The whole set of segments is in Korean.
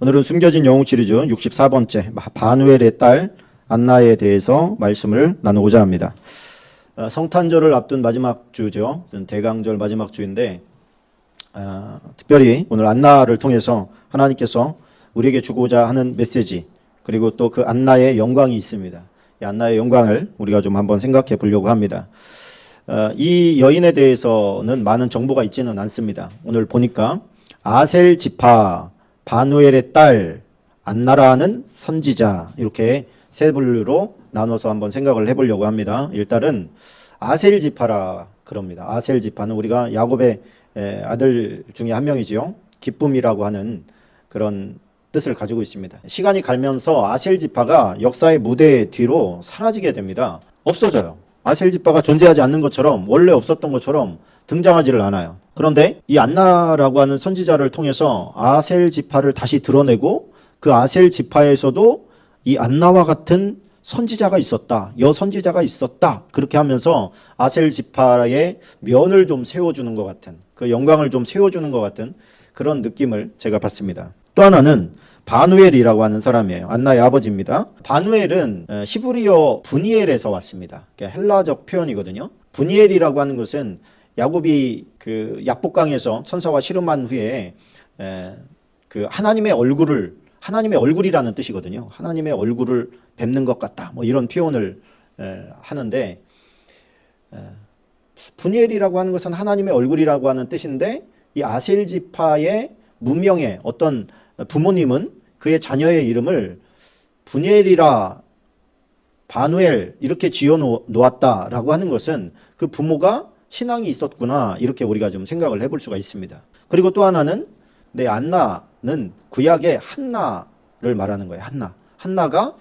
오늘은 숨겨진 영웅 시리즈 64번째 바누엘의 딸 안나에 대해서 말씀을 나누고자 합니다. 성탄절을 앞둔 마지막 주죠. 대강절 마지막 주인데 특별히 오늘 안나를 통해서 하나님께서 우리에게 주고자 하는 메시지, 그리고 또 그 안나의 영광이 있습니다. 이 안나의 영광을 우리가 좀 한번 생각해 보려고 합니다. 이 여인에 대해서는 많은 정보가 있지는 않습니다. 오늘 보니까 아셀 지파 바누엘의 딸 안나라는 선지자, 이렇게 세 분류로 나눠서 한번 생각을 해보려고 합니다. 일단은 아셀 지파라 그럽니다. 아셀 지파는 우리가 야곱의 아들 중에 한 명이지요. 기쁨이라고 하는 그런 뜻을 가지고 있습니다. 시간이 가면서 아셀 지파가 역사의 무대 뒤로 사라지게 됩니다. 없어져요. 아셀 지파가 존재하지 않는 것처럼, 원래 없었던 것처럼 등장하지를 않아요. 그런데 이 안나라고 하는 선지자를 통해서 아셀 지파를 다시 드러내고, 그 아셀 지파에서도 이 안나와 같은 선지자가 있었다, 여선지자가 있었다, 그렇게 하면서 아셀 지파의 면을 좀 세워주는 것 같은, 그 영광을 좀 세워주는 것 같은 그런 느낌을 제가 받습니다. 또 하나는 바누엘이라고 하는 사람이에요. 안나의 아버지입니다. 바누엘은 히브리어 브니엘에서 왔습니다. 헬라적 표현이거든요. 브니엘이라고 하는 것은 야곱이 그 약복강에서 천사와 씨름한 후에 그 하나님의 얼굴이라는 뜻이거든요. 하나님의 얼굴을 뵙는 것 같다, 뭐 이런 표현을 하는데, 브니엘이라고 하는 것은 하나님의 얼굴이라고 하는 뜻인데, 이 아셀 지파의 문명의 어떤 부모님은 그의 자녀의 이름을 브니엘이라 바누엘 이렇게 지어 놓았다라고 하는 것은 그 부모가 신앙이 있었구나, 이렇게 우리가 좀 생각을 해볼 수가 있습니다. 그리고 또 하나는 안나는 구약의 한나를 말하는 거예요. 한나가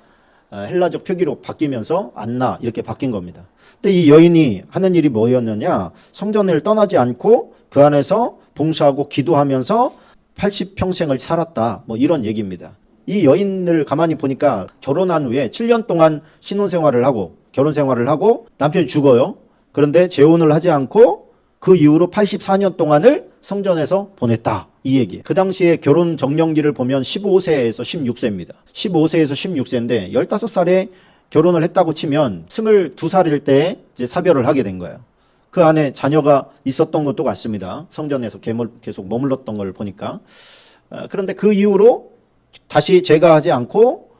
헬라적 표기로 바뀌면서 안나 이렇게 바뀐 겁니다. 근데 이 여인이 하는 일이 뭐였느냐? 성전을 떠나지 않고 그 안에서 봉사하고 기도하면서 80평생을 살았다, 뭐 이런 얘기입니다. 이 여인을 가만히 보니까 결혼한 후에 7년 동안 신혼생활을 하고 결혼생활을 하고 남편이 죽어요. 그런데 재혼을 하지 않고 그 이후로 84년 동안을 성전에서 보냈다, 이 얘기예요. 그 당시에 결혼 정년기를 보면 15세에서 16세입니다. 15세에서 16세인데 15살에 결혼을 했다고 치면 22살일 때 이제 사별을 하게 된 거예요. 그 안에 자녀가 있었던 것도 같습니다. 성전에서 계속 머물렀던 걸 보니까. 그런데 그 이후로 다시 제가하지 않고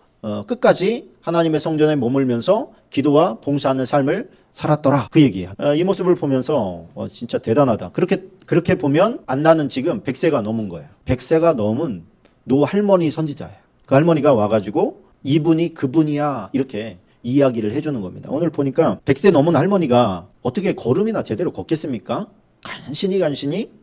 끝까지 하나님의 성전에 머물면서 기도와 봉사하는 삶을 살았더라, 그 얘기예요. 이 모습을 보면서 진짜 대단하다. 그렇게 보면 안나는 지금 100세가 넘은 거예요. 100세가 넘은 노 할머니 선지자예요. 그 할머니가 와가지고 이분이 그분이야, 이렇게 이야기를 해주는 겁니다. 오늘 보니까 100세 넘은 할머니가 어떻게 걸음이나 제대로 걷겠습니까? 간신히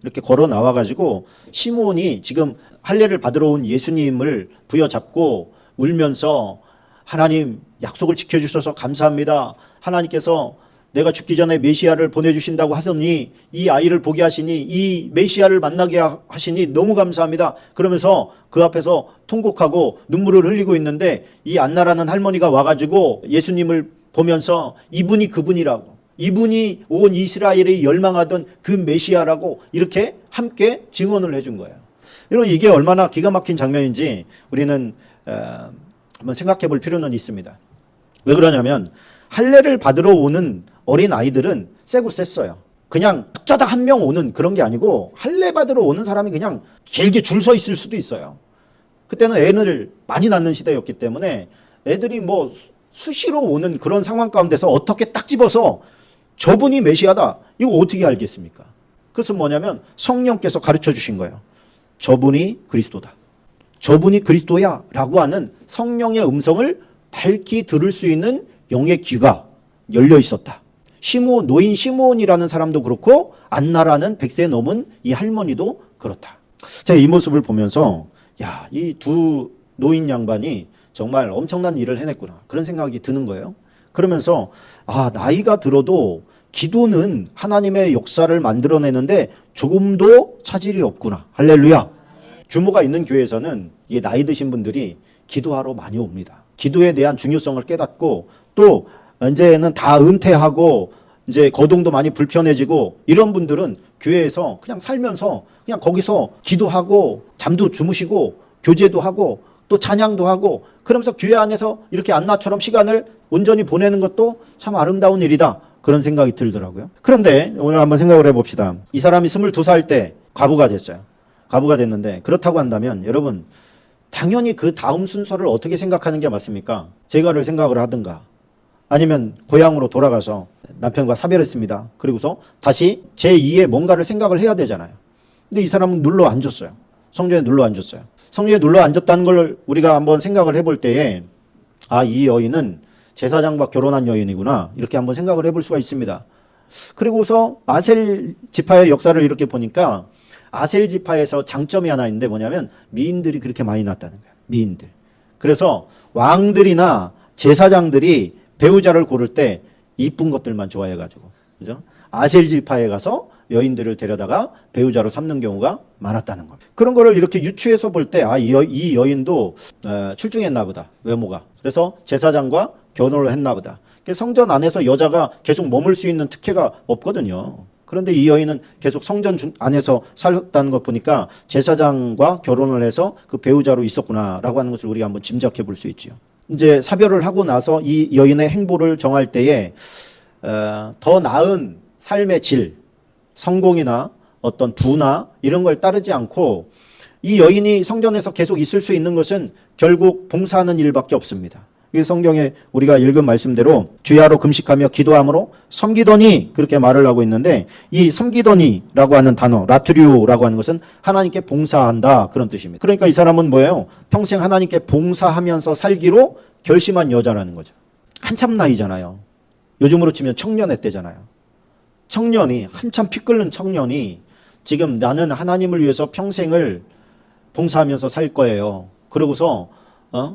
이렇게 걸어 나와가지고 시몬이 지금 할례를 받으러 온 예수님을 부여잡고 울면서, 하나님 약속을 지켜주셔서 감사합니다. 하나님께서 내가 죽기 전에 메시아를 보내주신다고 하더니 이 아이를 보게 하시니, 이 메시아를 만나게 하시니 너무 감사합니다. 그러면서 그 앞에서 통곡하고 눈물을 흘리고 있는데, 이 안나라는 할머니가 와가지고 예수님을 보면서 이분이 그분이라고, 이분이 온 이스라엘이 열망하던 그 메시아라고 이렇게 함께 증언을 해준 거예요. 여러분, 이게 얼마나 기가 막힌 장면인지 우리는 한번 생각해 볼 필요는 있습니다. 왜 그러냐면 할례를 받으러 오는 어린 아이들은 세고 셌어요. 그냥 어쩌다 한 명 오는 그런 게 아니고, 할례 받으러 오는 사람이 그냥 길게 줄 서 있을 수도 있어요. 그때는 애를 많이 낳는 시대였기 때문에 애들이 뭐 수시로 오는 그런 상황 가운데서 어떻게 딱 집어서 저분이 메시아다, 이거 어떻게 알겠습니까? 그것은 뭐냐면 성령께서 가르쳐 주신 거예요. 저분이 그리스도다, 저분이 그리스도야 라고 하는 성령의 음성을 밝히 들을 수 있는 영의 귀가 열려 있었다. 노인 시므온이라는 사람도 그렇고 안나라는 100세 넘은 이 할머니도 그렇다. 제가 이 모습을 보면서 이 두 노인 양반이 정말 엄청난 일을 해냈구나, 그런 생각이 드는 거예요. 그러면서 나이가 들어도 기도는 하나님의 역사를 만들어내는데 조금도 차질이 없구나. 할렐루야. 규모가 있는 교회에서는 이게 나이 드신 분들이 기도하러 많이 옵니다. 기도에 대한 중요성을 깨닫고, 또 이제는 다 은퇴하고 이제 거동도 많이 불편해지고, 이런 분들은 교회에서 그냥 살면서 그냥 거기서 기도하고 잠도 주무시고 교제도 하고 또 찬양도 하고 그러면서 교회 안에서 이렇게 안나처럼 시간을 온전히 보내는 것도 참 아름다운 일이다. 그런 생각이 들더라고요. 그런데 오늘 한번 생각을 해봅시다. 이 사람이 22살 때 과부가 됐어요. 과부가 됐는데 그렇다고 한다면 여러분 당연히 그 다음 순서를 어떻게 생각하는 게 맞습니까? 재가를 생각을 하든가 아니면 고향으로 돌아가서 남편과 사별했습니다. 그리고서 다시 제2의 뭔가를 생각을 해야 되잖아요. 근데 이 사람은 눌러 앉았어요. 성전에 눌러 앉았어요. 성전에 눌러 앉았다는 걸 우리가 한번 생각을 해볼 때에 이 여인은 제사장과 결혼한 여인이구나 이렇게 한번 생각을 해볼 수가 있습니다. 그리고서 아셀 지파의 역사를 이렇게 보니까 아셀 지파에서 장점이 하나 있는데 뭐냐면 미인들이 그렇게 많이 났다는 거예요. 미인들. 그래서 왕들이나 제사장들이 배우자를 고를 때 이쁜 것들만 좋아해가지고, 그죠? 아셀 지파에 가서 여인들을 데려다가 배우자로 삼는 경우가 많았다는 겁니다. 그런 거를 이렇게 유추해서 볼 때, 이 여인도 출중했나 보다, 외모가. 그래서 제사장과 결혼을 했나 보다. 성전 안에서 여자가 계속 머물 수 있는 특혜가 없거든요. 그런데 이 여인은 계속 성전 안에서 살았다는 것 보니까 제사장과 결혼을 해서 그 배우자로 있었구나라고 하는 것을 우리가 한번 짐작해 볼 수 있죠. 이제 사별을 하고 나서 이 여인의 행보를 정할 때에 더 나은 삶의 질, 성공이나 어떤 부나 이런 걸 따르지 않고 이 여인이 성전에서 계속 있을 수 있는 것은 결국 봉사하는 일밖에 없습니다. 이 성경에 우리가 읽은 말씀대로 주야로 금식하며 기도함으로 섬기더니 그렇게 말을 하고 있는데 이 섬기더니라고 하는 단어 라트리오라고 하는 것은 하나님께 봉사한다 그런 뜻입니다. 그러니까 이 사람은 뭐예요? 평생 하나님께 봉사하면서 살기로 결심한 여자라는 거죠. 한참 나이잖아요. 요즘으로 치면 청년의 때잖아요. 청년이 한참 피 끓는 청년이 지금 나는 하나님을 위해서 평생을 봉사하면서 살 거예요. 그러고서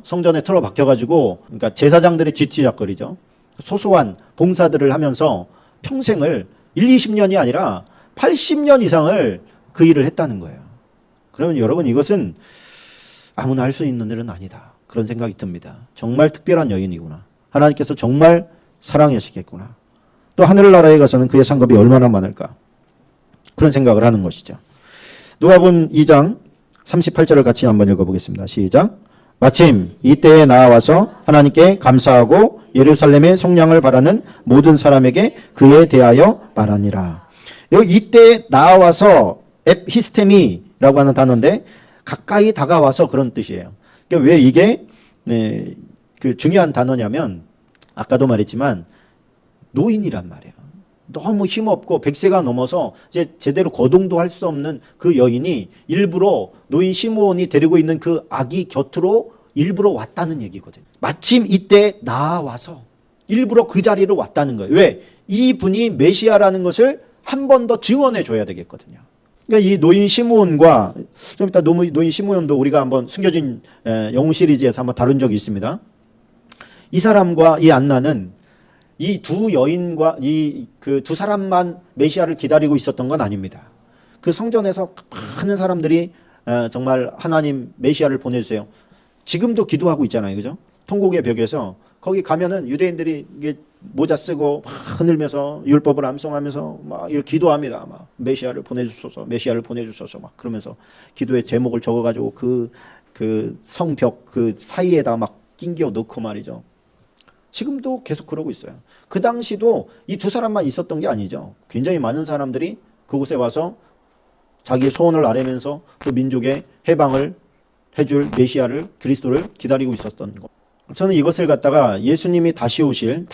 성전에 틀어박혀가지고 그러니까 제사장들의 쥐튀작거리죠. 소소한 봉사들을 하면서 평생을 20년이 아니라 80년 이상을 그 일을 했다는 거예요. 그러면 여러분 이것은 아무나 할 수 있는 일은 아니다. 그런 생각이 듭니다. 정말 특별한 여인이구나. 하나님께서 정말 사랑하시겠구나. 또 하늘나라에 가서는 그의 상급이 얼마나 많을까. 그런 생각을 하는 것이죠. 누가복음 2장 38절을 같이 한번 읽어보겠습니다. 시작. 마침 이때에 나와서 하나님께 감사하고 예루살렘의 속량을 바라는 모든 사람에게 그에 대하여 말하니라. 여기 이때에 나와서 에피스테미라고 하는 단어인데 가까이 다가와서 그런 뜻이에요. 그러니까 왜 이게 그 중요한 단어냐면 아까도 말했지만 노인이란 말이에요. 너무 힘없고 100세가 넘어서 이제 제대로 거동도 할 수 없는 그 여인이 일부러 노인 시므온이 데리고 있는 그 아기 곁으로 일부러 왔다는 얘기거든요. 마침 이때 나와서 일부러 그 자리로 왔다는 거예요. 왜? 이분이 메시아라는 것을 한 번 더 증언해 줘야 되겠거든요. 그러니까 이 노인 시므온과 좀 이따 노인 시므온도 우리가 한번 숨겨진 영웅 시리즈에서 한번 다룬 적이 있습니다. 이 사람과 이 안나는 이 두 여인과 이 그 두 사람만 메시아를 기다리고 있었던 건 아닙니다. 그 성전에서 많은 사람들이 정말 하나님 메시아를 보내주세요. 지금도 기도하고 있잖아요, 그죠? 통곡의 벽에서 거기 가면은 유대인들이 이게 모자 쓰고 막 흔들면서 율법을 암송하면서 막 이렇게 기도합니다. 막 메시아를 보내주소서, 메시아를 보내주소서 막 그러면서 기도의 제목을 적어가지고 그 성벽 그 사이에다 막 낑겨 넣고 말이죠. 지금도 계속 그러고 있어요. 그 당시도 이 두 사람만 있었던 게 아니죠. 굉장히 많은 사람들이 그곳에 와서 자기의 소원을 아뢰면서 또 민족의 해방을 해줄 메시아를 그리스도를 기다리고 있었던 것. 저는 이것을 갖다가 예수님이 다시 오실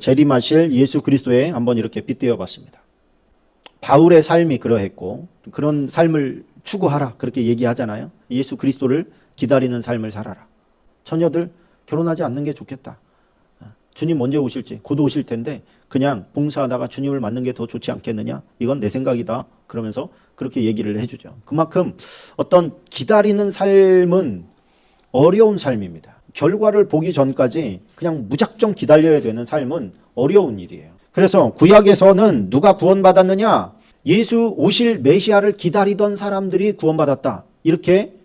재림하실 예수 그리스도에 한번 이렇게 빗대어 봤습니다. 바울의 삶이 그러했고 그런 삶을 추구하라 그렇게 얘기하잖아요. 예수 그리스도를 기다리는 삶을 살아라. 처녀들 결혼하지 않는 게 좋겠다. 주님 언제 오실지 곧 오실 텐데 그냥 봉사하다가 주님을 만난 게 더 좋지 않겠느냐? 이건 내 생각이다. 그러면서 그렇게 얘기를 해주죠. 그만큼 어떤 기다리는 삶은 어려운 삶입니다. 결과를 보기 전까지 그냥 무작정 기다려야 되는 삶은 어려운 일이에요. 그래서 구약에서는 누가 구원받았느냐? 예수 오실 메시아를 기다리던 사람들이 구원받았다. 이렇게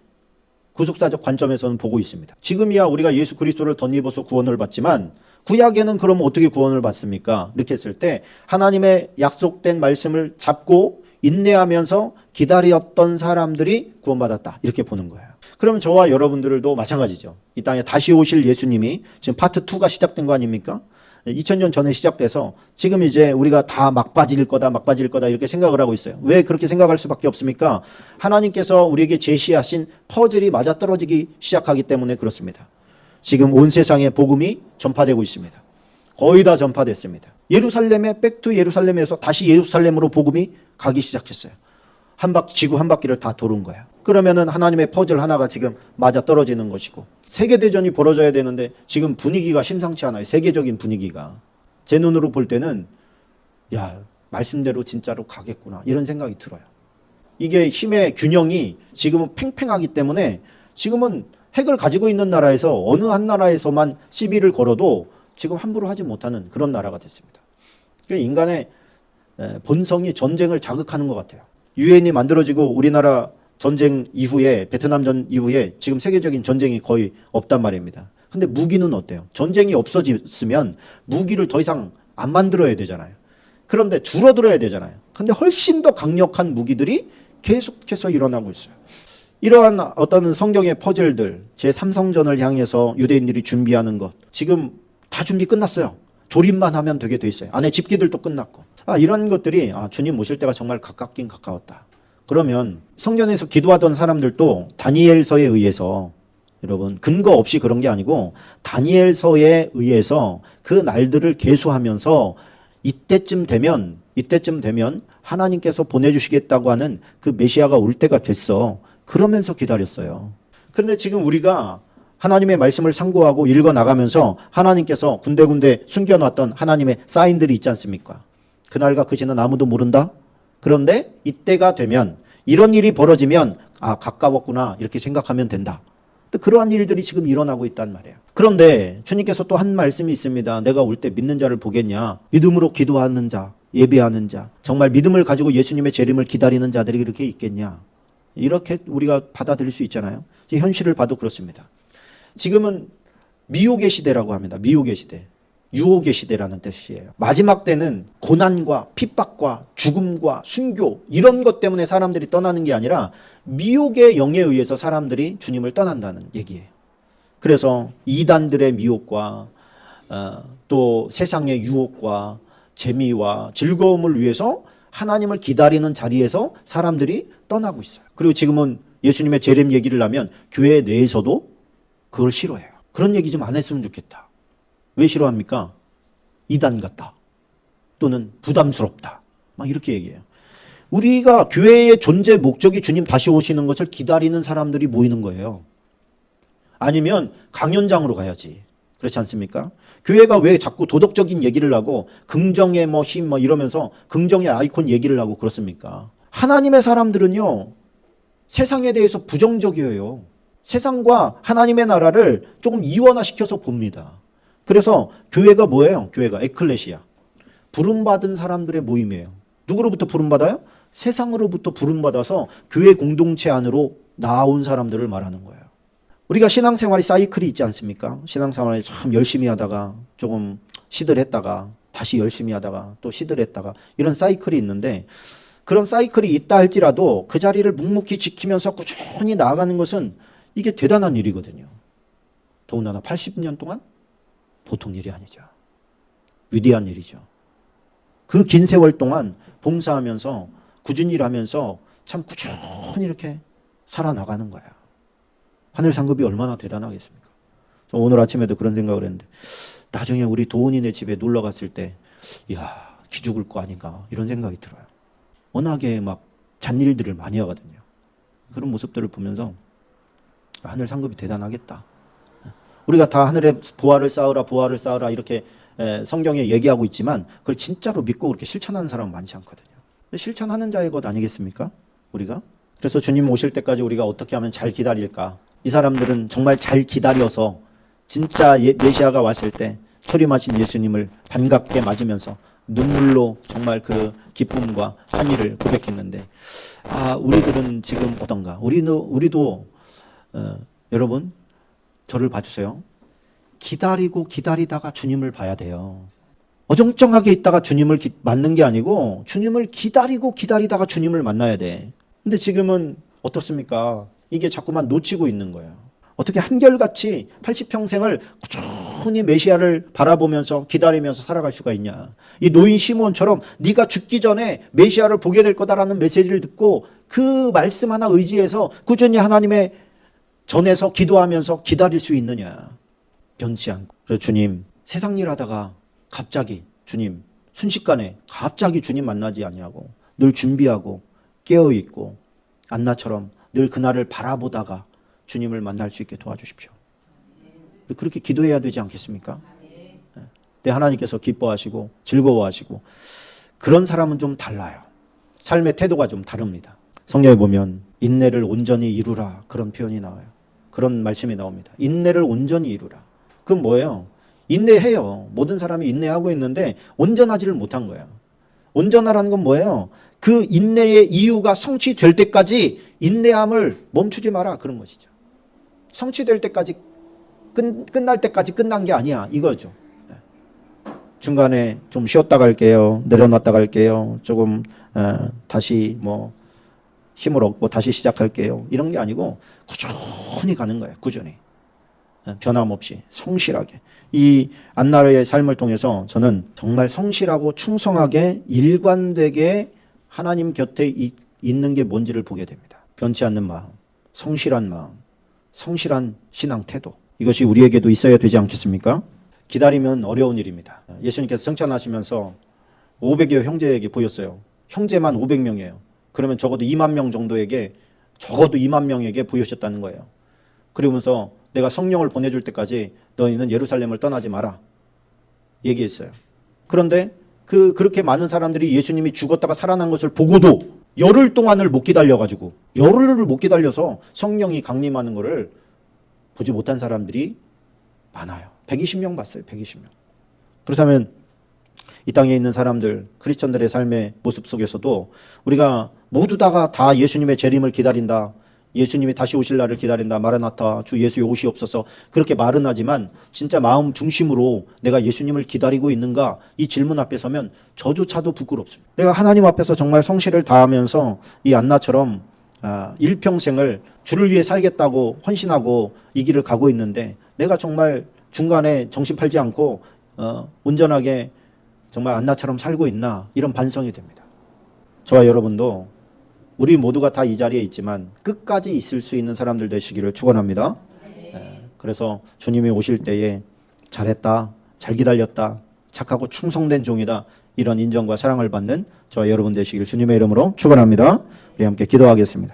구속사적 관점에서는 보고 있습니다. 지금이야 우리가 예수 그리스도를 덧입어서 구원을 받지만 구약에는 그럼 어떻게 구원을 받습니까? 이렇게 했을 때 하나님의 약속된 말씀을 잡고 인내하면서 기다렸던 사람들이 구원받았다. 이렇게 보는 거예요. 그러면 저와 여러분들도 마찬가지죠. 이 땅에 다시 오실 예수님이 지금 파트 2가 시작된 거 아닙니까? 2000년 전에 시작돼서 지금 이제 우리가 다 막바질 거다 이렇게 생각을 하고 있어요. 왜 그렇게 생각할 수밖에 없습니까? 하나님께서 우리에게 제시하신 퍼즐이 맞아떨어지기 시작하기 때문에 그렇습니다. 지금 온 세상에 복음이 전파되고 있습니다. 거의 다 전파됐습니다. 예루살렘에 백투 예루살렘에서 다시 예루살렘으로 복음이 가기 시작했어요. 지구 한 바퀴를 다 도는 거야. 그러면은 하나님의 퍼즐 하나가 지금 맞아떨어지는 것이고, 세계대전이 벌어져야 되는데 지금 분위기가 심상치 않아요. 세계적인 분위기가. 제 눈으로 볼 때는 야, 말씀대로 진짜로 가겠구나 이런 생각이 들어요. 이게 힘의 균형이 지금은 팽팽하기 때문에 지금은 핵을 가지고 있는 나라에서 어느 한 나라에서만 시비를 걸어도 지금 함부로 하지 못하는 그런 나라가 됐습니다. 그러니까 인간의 본성이 전쟁을 자극하는 것 같아요. 유엔이 만들어지고 우리나라 전쟁 이후에, 베트남 전 이후에 지금 세계적인 전쟁이 거의 없단 말입니다. 근데 무기는 어때요? 전쟁이 없어졌으면 무기를 더 이상 안 만들어야 되잖아요. 그런데 줄어들어야 되잖아요. 근데 훨씬 더 강력한 무기들이 계속해서 일어나고 있어요. 이러한 어떤 성경의 퍼즐들, 제3성전을 향해서 유대인들이 준비하는 것, 지금 다 준비 끝났어요. 조립만 하면 되게 돼 있어요. 안에 집기들도 끝났고. 이런 것들이 주님 오실 때가 정말 가깝긴 가까웠다. 그러면 성전에서 기도하던 사람들도 다니엘서에 의해서, 여러분 근거 없이 그런 게 아니고 다니엘서에 의해서 그 날들을 계수하면서 이때쯤 되면 하나님께서 보내주시겠다고 하는 그 메시아가 올 때가 됐어. 그러면서 기다렸어요. 그런데 지금 우리가 하나님의 말씀을 상고하고 읽어나가면서 하나님께서 군데군데 숨겨놨던 하나님의 사인들이 있지 않습니까? 그날과 그 시는 아무도 모른다? 그런데 이때가 되면, 이런 일이 벌어지면 가까웠구나 이렇게 생각하면 된다. 그러한 일들이 지금 일어나고 있단 말이에요. 그런데 주님께서 또 한 말씀이 있습니다. 내가 올 때 믿는 자를 보겠냐? 믿음으로 기도하는 자, 예배하는 자, 정말 믿음을 가지고 예수님의 재림을 기다리는 자들이 그렇게 있겠냐? 이렇게 우리가 받아들일 수 있잖아요. 현실을 봐도 그렇습니다. 지금은 미혹의 시대라고 합니다. 미혹의 시대. 유혹의 시대라는 뜻이에요. 마지막 때는 고난과 핍박과 죽음과 순교 이런 것 때문에 사람들이 떠나는 게 아니라 미혹의 영에 의해서 사람들이 주님을 떠난다는 얘기예요. 그래서 이단들의 미혹과 또 세상의 유혹과 재미와 즐거움을 위해서 하나님을 기다리는 자리에서 사람들이 떠나고 있어요. 그리고 지금은 예수님의 재림 얘기를 하면 교회 내에서도 그걸 싫어해요. 그런 얘기 좀 안 했으면 좋겠다. 왜 싫어합니까? 이단 같다. 또는 부담스럽다. 막 이렇게 얘기해요. 우리가 교회의 존재 목적이 주님 다시 오시는 것을 기다리는 사람들이 모이는 거예요. 아니면 강연장으로 가야지. 그렇지 않습니까? 교회가 왜 자꾸 도덕적인 얘기를 하고 긍정의 힘 이러면서 긍정의 아이콘 얘기를 하고 그렇습니까? 하나님의 사람들은요, 세상에 대해서 부정적이에요. 세상과 하나님의 나라를 조금 이원화시켜서 봅니다. 그래서 교회가 뭐예요? 교회가 에클레시아. 부름받은 사람들의 모임이에요. 누구로부터 부름받아요? 세상으로부터 부름받아서 교회 공동체 안으로 나온 사람들을 말하는 거예요. 우리가 신앙생활이 사이클이 있지 않습니까? 신앙생활을 참 열심히 하다가 조금 시들했다가 다시 열심히 하다가 또 시들했다가 이런 사이클이 있는데, 그런 사이클이 있다 할지라도 그 자리를 묵묵히 지키면서 꾸준히 나아가는 것은 이게 대단한 일이거든요. 더군다나 80년 동안 보통 일이 아니죠. 위대한 일이죠. 그 긴 세월 동안 봉사하면서 꾸준히 일하면서 참 꾸준히 이렇게 살아나가는 거야. 하늘 상급이 얼마나 대단하겠습니까? 저 오늘 아침에도 그런 생각을 했는데, 나중에 우리 도훈이네 집에 놀러 갔을 때 이야, 기죽을 거 아닌가 이런 생각이 들어요. 워낙에 막 잔일들을 많이 하거든요. 그런 모습들을 보면서 하늘 상급이 대단하겠다. 우리가 다 하늘에 보화를 쌓으라 이렇게 성경에 얘기하고 있지만 그걸 진짜로 믿고 그렇게 실천하는 사람은 많지 않거든요. 실천하는 자의 것 아니겠습니까? 우리가? 그래서 주님 오실 때까지 우리가 어떻게 하면 잘 기다릴까? 이 사람들은 정말 잘 기다려서 진짜 메시아가 왔을 때 소리마신 예수님을 반갑게 맞으면서 눈물로 정말 그 기쁨과 환희를 고백했는데, 우리들은 지금 어떤가? 우리도 여러분 저를 봐주세요. 기다리고 기다리다가 주님을 봐야 돼요. 어정쩡하게 있다가 주님을 만난 게 아니고 주님을 기다리고 기다리다가 주님을 만나야 돼. 근데 지금은 어떻습니까? 이게 자꾸만 놓치고 있는 거예요. 어떻게 한결같이 80평생을 꾸준히 메시아를 바라보면서 기다리면서 살아갈 수가 있냐. 이 노인 시몬처럼 네가 죽기 전에 메시아를 보게 될 거다라는 메시지를 듣고 그 말씀 하나 의지해서 꾸준히 하나님의 전에서 기도하면서 기다릴 수 있느냐. 변치 않고. 그래서 주님, 세상 일 하다가 갑자기 주님, 순식간에 갑자기 주님 만나지 않냐고 늘 준비하고 깨어있고 안나처럼 늘 그날을 바라보다가 주님을 만날 수 있게 도와주십시오. 그렇게 기도해야 되지 않겠습니까? 네, 하나님께서 기뻐하시고 즐거워하시고 그런 사람은 좀 달라요. 삶의 태도가 좀 다릅니다. 성경에 보면 인내를 온전히 이루라 그런 표현이 나와요. 그런 말씀이 나옵니다. 인내를 온전히 이루라. 그건 뭐예요? 인내해요. 모든 사람이 인내하고 있는데 온전하지를 못한 거예요. 온전하라는 건 뭐예요? 그 인내의 이유가 성취될 때까지 인내함을 멈추지 마라 그런 것이죠. 성취될 때까지 끝날 때까지 끝난 게 아니야 이거죠. 중간에 좀 쉬었다 갈게요. 내려놨다 갈게요. 조금 다시 뭐 힘을 얻고 다시 시작할게요. 이런 게 아니고 꾸준히 가는 거예요. 꾸준히. 변함없이 성실하게. 이 안나의 삶을 통해서 저는 정말 성실하고 충성하게 일관되게 하나님 곁에 있는 게 뭔지를 보게 됩니다. 변치 않는 마음, 성실한 마음, 성실한 신앙 태도. 이것이 우리에게도 있어야 되지 않겠습니까? 기다리면 어려운 일입니다. 예수님께서 승천하시면서 500여 형제에게 보였어요. 형제만 500명이에요. 그러면 적어도 2만 명 정도에게 적어도 2만 명에게 보여주셨다는 거예요. 그러면서 내가 성령을 보내줄 때까지 너희는 예루살렘을 떠나지 마라 얘기했어요. 그런데 그렇게 많은 사람들이 예수님이 죽었다가 살아난 것을 보고도 열흘 동안을 못 기다려가지고 열흘을 못 기다려서 성령이 강림하는 것을 보지 못한 사람들이 많아요. 120명 봤어요. 120명. 그렇다면 이 땅에 있는 사람들, 크리스천들의 삶의 모습 속에서도 우리가 모두 다가 다 예수님의 재림을 기다린다. 예수님이 다시 오실 날을 기다린다. 마라나타, 주 예수의 오시옵소서. 그렇게 말은 하지만 진짜 마음 중심으로 내가 예수님을 기다리고 있는가? 이 질문 앞에 서면 저조차도 부끄럽습니다. 내가 하나님 앞에서 정말 성실을 다하면서 이 안나처럼 일평생을 주를 위해 살겠다고 헌신하고 이 길을 가고 있는데 내가 정말 중간에 정신 팔지 않고 온전하게 정말 안나처럼 살고 있나? 이런 반성이 됩니다. 저와 여러분도 우리 모두가 다 이 자리에 있지만 끝까지 있을 수 있는 사람들 되시기를 축원합니다. 그래서 주님이 오실 때에 잘했다, 잘 기다렸다, 착하고 충성된 종이다 이런 인정과 사랑을 받는 저와 여러분 되시기를 주님의 이름으로 축원합니다. 우리 함께 기도하겠습니다.